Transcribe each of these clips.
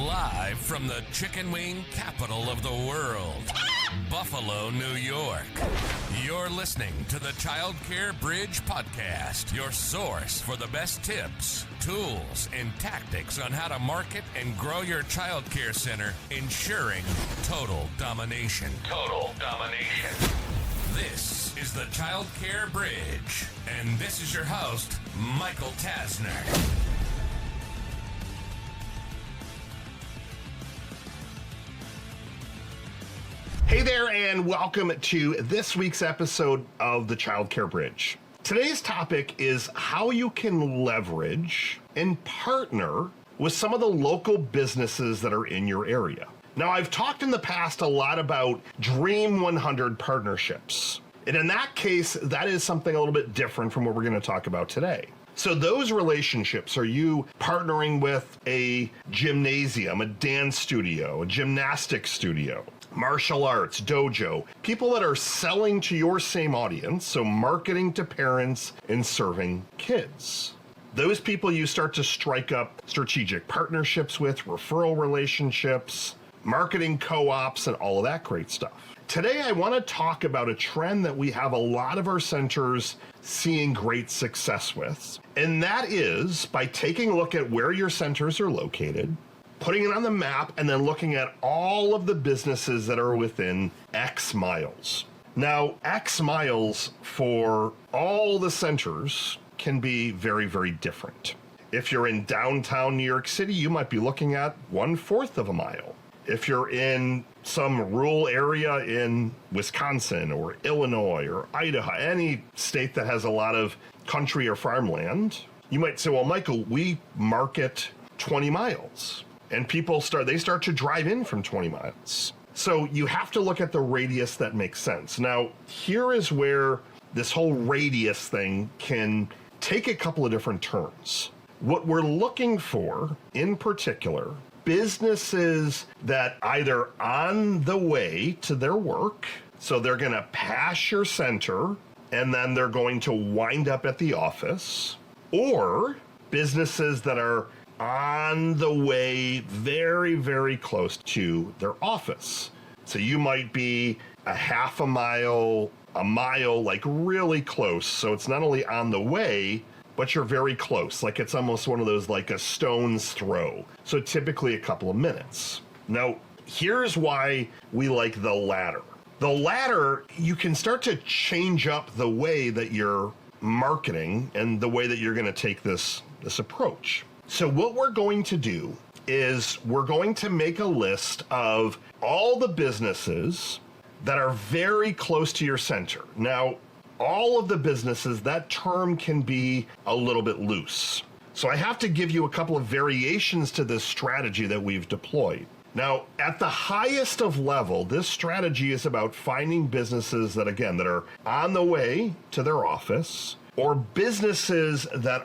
Live from the chicken wing capital of the world, Buffalo, New York. You're listening to the Childcare Bridge podcast, your source for the best tips, tools, and tactics on how to market and grow your childcare center, ensuring total domination. Total domination. This is the Childcare Bridge, and this is your host, Michael Tasner. Hey there, and welcome to this week's episode of the Childcare Bridge. Today's topic is how you can leverage and partner with some of the local businesses that are in your area. Now, I've talked in the past a lot about Dream 100 partnerships. And in that case, that is something a little bit different from what we're going to talk about today. So those relationships are you partnering with a gymnasium, a dance studio, a gymnastics studio, martial arts, dojo, people that are selling to your same audience, so marketing to parents and serving kids. Those people you start to strike up strategic partnerships with, referral relationships, marketing co-ops, and all of that great stuff. Today, I want to talk about a trend that we have a lot of our centers seeing great success with, and that is by taking a look at where your centers are located, putting it on the map, and then looking at all of the businesses that are within X miles. Now, X miles for all the centers can be very, very different. If you're in downtown New York City, you might be looking at 1/4 of a mile. If you're in some rural area in Wisconsin or Illinois or Idaho, any state that has a lot of country or farmland, you might say, well, Michael, we market 20 miles. And people start to drive in from 20 miles. So you have to look at the radius that makes sense. Now, here is where this whole radius thing can take a couple of different turns. What we're looking for, in particular, businesses that either on the way to their work, so they're going to pass your center and then they're going to wind up at the office, or businesses that are on the way very, very close to their office. So you might be a half a mile, like really close. So it's not only on the way, but you're very close. Like it's almost one of those like a stone's throw. So typically a couple of minutes. Now, here's why we like the latter. The latter, you can start to change up the way that you're marketing and the way that you're going to take this approach. So what we're going to do is we're going to make a list of all the businesses that are very close to your center. Now, all of the businesses, that term can be a little bit loose. So I have to give you a couple of variations to this strategy that we've deployed. Now, at the highest of level, this strategy is about finding businesses that, again, that are on the way to their office, or businesses that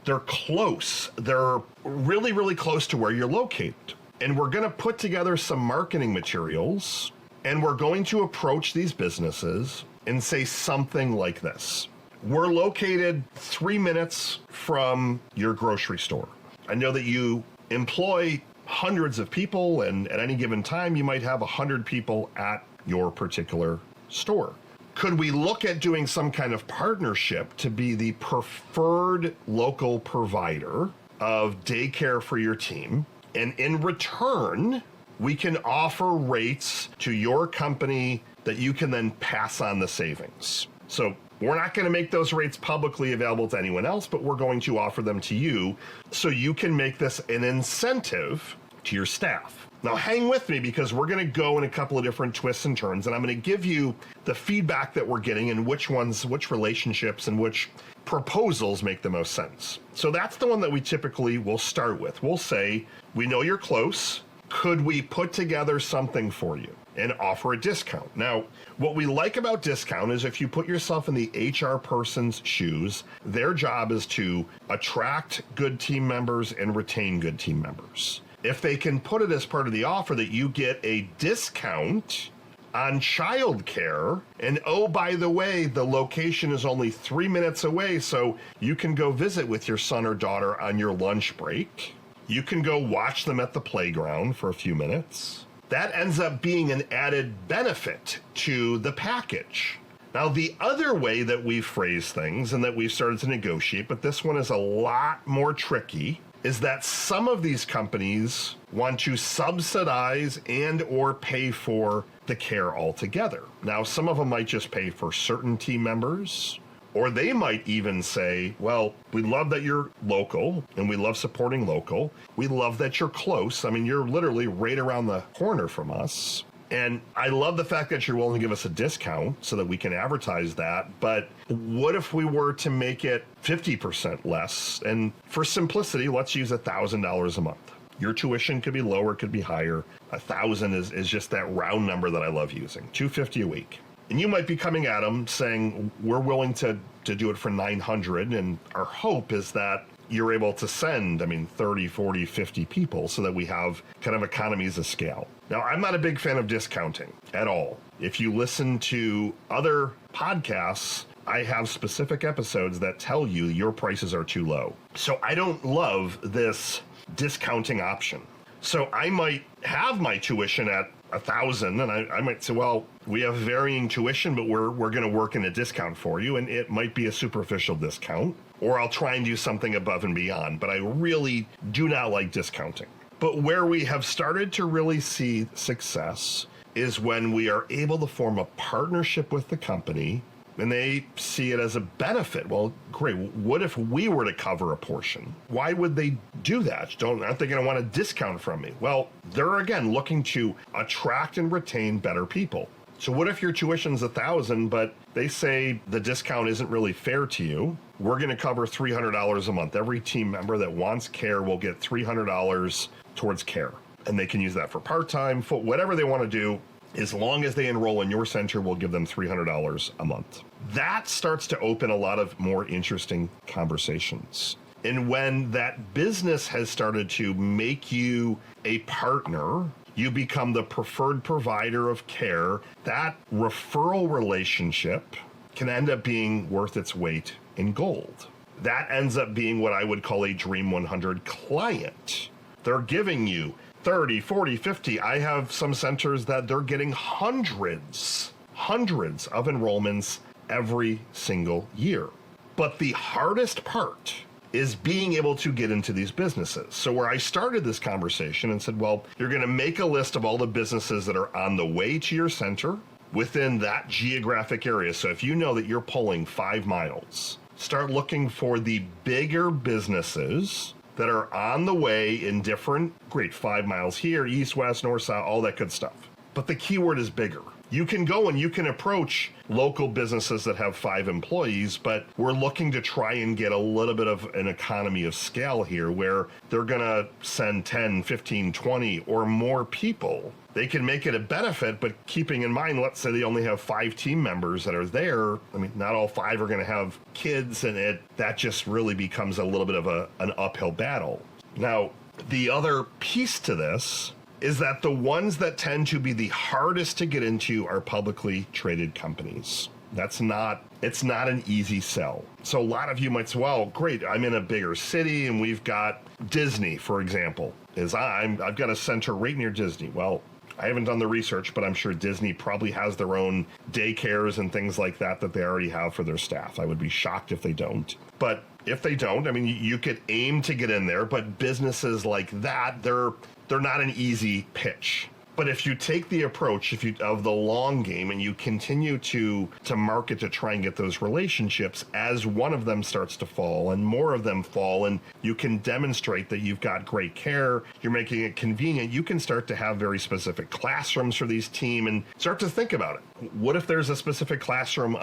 they're close. They're really, really close to where you're located. And we're going to put together some marketing materials, and we're going to approach these businesses and say something like this. We're located 3 minutes from your grocery store. I know that you employ hundreds of people, and at any given time, you might have 100 people at your particular store. Could we look at doing some kind of partnership to be the preferred local provider of daycare for your team? And in return, we can offer rates to your company that you can then pass on the savings. So we're not going to make those rates publicly available to anyone else, but we're going to offer them to you so you can make this an incentive to your staff. Now hang with me because we're going to go in a couple of different twists and turns, and I'm going to give you the feedback that we're getting and which relationships and which proposals make the most sense. So that's the one that we typically will start with. We'll say, we know you're close. Could we put together something for you and offer a discount? Now, what we like about discount is if you put yourself in the HR person's shoes, their job is to attract good team members and retain good team members. If they can put it as part of the offer that you get a discount on childcare, and oh, by the way, the location is only 3 minutes away, so you can go visit with your son or daughter on your lunch break, You can go watch them at the playground for a few minutes. That ends up being an added benefit to the package. Now, the other way that we phrase things and that we've started to negotiate, but this one is a lot more tricky, is that some of these companies want to subsidize and or pay for the care altogether. Now, some of them might just pay for certain team members, or they might even say, well, we love that you're local and we love supporting local. We love that you're close. I mean, you're literally right around the corner from us. And I love the fact that you're willing to give us a discount so that we can advertise that. But what if we were to make it 50% less? And for simplicity, let's use $1,000 a month. Your tuition could be lower, could be higher. 1,000 is just that round number that I love using. $250 a week. And you might be coming at them saying, we're willing to do it for $900. And our hope is that you're able to send, 30, 40, 50 people so that we have kind of economies of scale. Now, I'm not a big fan of discounting at all. If you listen to other podcasts, I have specific episodes that tell you your prices are too low. So I don't love this discounting option. So I might have my tuition at 1,000 and I might say, well, we have varying tuition, but we're going to work in a discount for you. And it might be a superficial discount, or I'll try and do something above and beyond. But I really do not like discounting. But where we have started to really see success is when we are able to form a partnership with the company and they see it as a benefit. Well, great. What if we were to cover a portion? Why would they do that? Aren't they going to want a discount from me? Well, they're again looking to attract and retain better people. So what if your tuition's 1,000, but they say the discount isn't really fair to you? We're going to cover $300 a month. Every team member that wants care will get $300 towards care. And they can use that for part-time, whatever they want to do. As long as they enroll in your center, we'll give them $300 a month. That starts to open a lot of more interesting conversations. And when that business has started to make you a partner, you become the preferred provider of care. That referral relationship can end up being worth its weight in gold. That ends up being what I would call a Dream 100 client. They're giving you 30, 40, 50. I have some centers that they're getting hundreds of enrollments every single year. But the hardest part is being able to get into these businesses. So where I started this conversation and said, well, you're going to make a list of all the businesses that are on the way to your center within that geographic area. So if you know that you're pulling 5 miles, start looking for the bigger businesses that are on the way in different, 5 miles here, east, west, north, south, all that good stuff. But the keyword is bigger. You can go and you can approach local businesses that have 5 employees, but we're looking to try and get a little bit of an economy of scale here where they're going to send 10, 15, 20 or more people. They can make it a benefit, but keeping in mind, let's say they only have 5 team members that are there. Not all 5 are going to have kids, and that just really becomes a little bit of an uphill battle. Now, the other piece to this is that the ones that tend to be the hardest to get into are publicly traded companies. It's not an easy sell. So a lot of you might say, well, great, I'm in a bigger city and we've got Disney, for example. I've got a center right near Disney. Well, I haven't done the research, but I'm sure Disney probably has their own daycares and things like that they already have for their staff. I would be shocked if they don't. But if they don't, you could aim to get in there, but businesses like that, they're not an easy pitch. But if you take the approach of the long game and you continue to market to try and get those relationships, as one of them starts to fall and more of them fall, and you can demonstrate that you've got great care, you're making it convenient, you can start to have very specific classrooms for these team and start to think about it. What if there's a specific classroom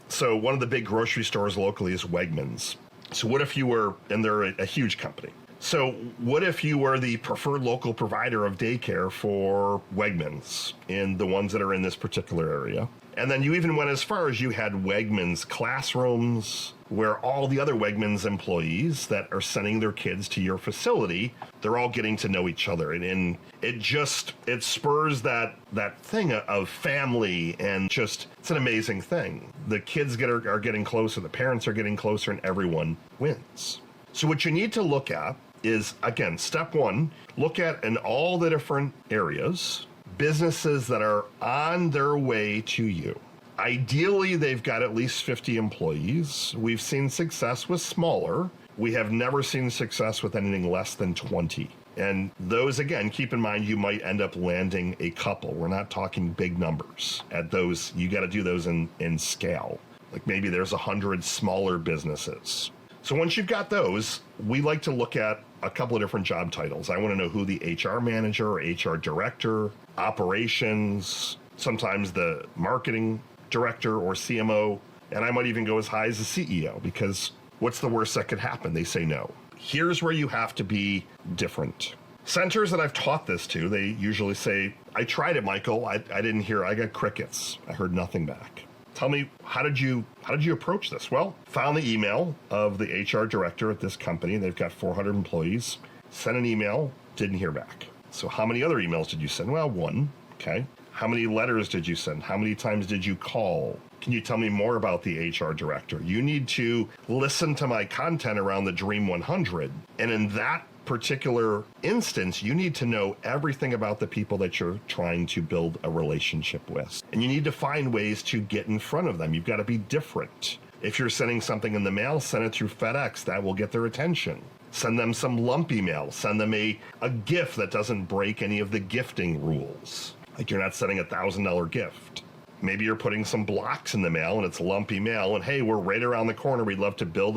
so one of the big grocery stores locally is Wegmans. So what if you were, and they're a huge company. So what if you were the preferred local provider of daycare for Wegmans in the ones that are in this particular area? And then you even went as far as you had Wegmans classrooms where all the other Wegmans employees that are sending their kids to your facility, they're all getting to know each other. And it spurs that thing of family, and it's an amazing thing. The kids are getting closer, the parents are getting closer, and everyone wins. So what you need to look at is, again, step one, look at in all the different areas, businesses that are on their way to you. Ideally, they've got at least 50 employees. We've seen success with smaller. We have never seen success with anything less than 20. And those, again, keep in mind, you might end up landing a couple. We're not talking big numbers at those. You got to do those in scale. Like maybe there's 100 smaller businesses. So once you've got those, we like to look at a couple of different job titles. I want to know who the HR manager, HR director, operations, sometimes the marketing director or CMO, and I might even go as high as the CEO, because what's the worst that could happen? They say no. Here's where you have to be different. Centers that I've taught this to, they usually say, I tried it, Michael. I didn't hear. I got crickets. I heard nothing back. Tell me, how did you approach this? Well, found the email of the HR director at this company. They've got 400 employees. Sent an email, didn't hear back. So how many other emails did you send? Well, one. Okay. How many letters did you send? How many times did you call? Can you tell me more about the HR director? You need to listen to my content around the Dream 100. And in that particular instance, you need to know everything about the people that you're trying to build a relationship with. And you need to find ways to get in front of them. You've got to be different. If you're sending something in the mail, send it through FedEx. That will get their attention. Send them some lump email. Send them a gift that doesn't break any of the gifting rules. Like you're not sending $1,000 gift. Maybe you're putting some blocks in the mail and it's lumpy mail, and hey, we're right around the corner. We'd love to build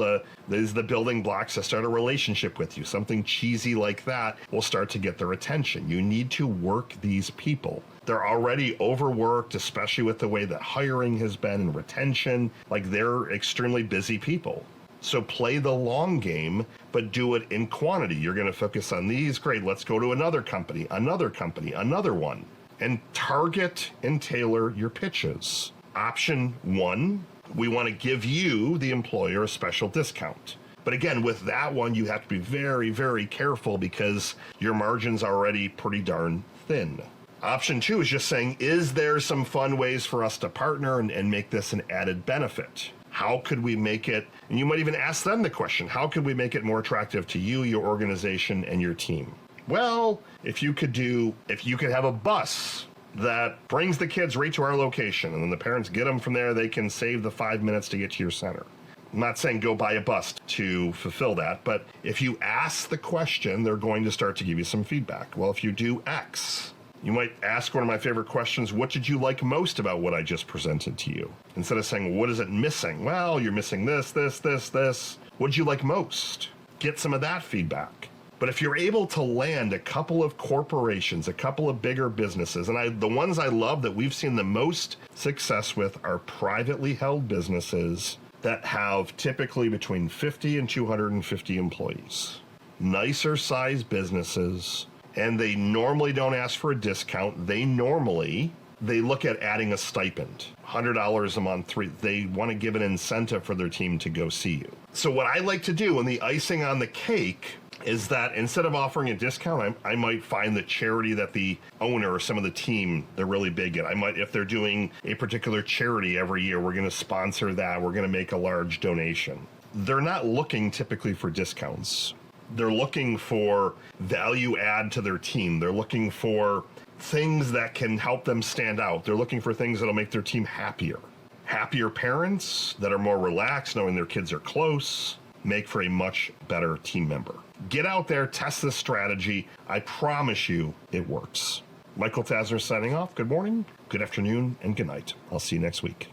these are the building blocks to start a relationship with you. Something cheesy like that will start to get their attention. You need to work these people. They're already overworked, especially with the way that hiring has been and retention. Like they're extremely busy people. So play the long game, but do it in quantity. You're going to focus on these. Great. Let's go to another company, another one. And target and tailor your pitches. Option one, we want to give you, the employer, a special discount. But again, with that one, you have to be very, very careful because your margin's already pretty darn thin. Option two is just saying, is there some fun ways for us to partner and make this an added benefit? How could we make it, and you might even ask them the question, how could we make it more attractive to you, your organization, and your team? Well, if you could have a bus that brings the kids right to our location, and then the parents get them from there, they can save the 5 minutes to get to your center. I'm not saying go buy a bus to fulfill that, but if you ask the question, they're going to start to give you some feedback. Well, if you do X, you might ask one of my favorite questions, what did you like most about what I just presented to you? Instead of saying, what is it missing? Well, you're missing this. What did you like most? Get some of that feedback. But if you're able to land a couple of corporations, a couple of bigger businesses, and the ones I love that we've seen the most success with are privately held businesses that have typically between 50 and 250 employees. Nicer sized businesses, and they normally don't ask for a discount. They look at adding a stipend, $100 a month. They want to give an incentive for their team to go see you. So what I like to do, and the icing on the cake, is that instead of offering a discount, I might find the charity that the owner or some of the team, they're really big at. If they're doing a particular charity every year, we're going to sponsor that. We're going to make a large donation. They're not looking typically for discounts. They're looking for value add to their team. They're looking for things that can help them stand out. They're looking for things that'll make their team happier. Happier parents that are more relaxed, knowing their kids are close, make for a much better team member. Get out there, test this strategy. I promise you it works. Michael Tasner signing off. Good morning, good afternoon, and good night. I'll see you next week.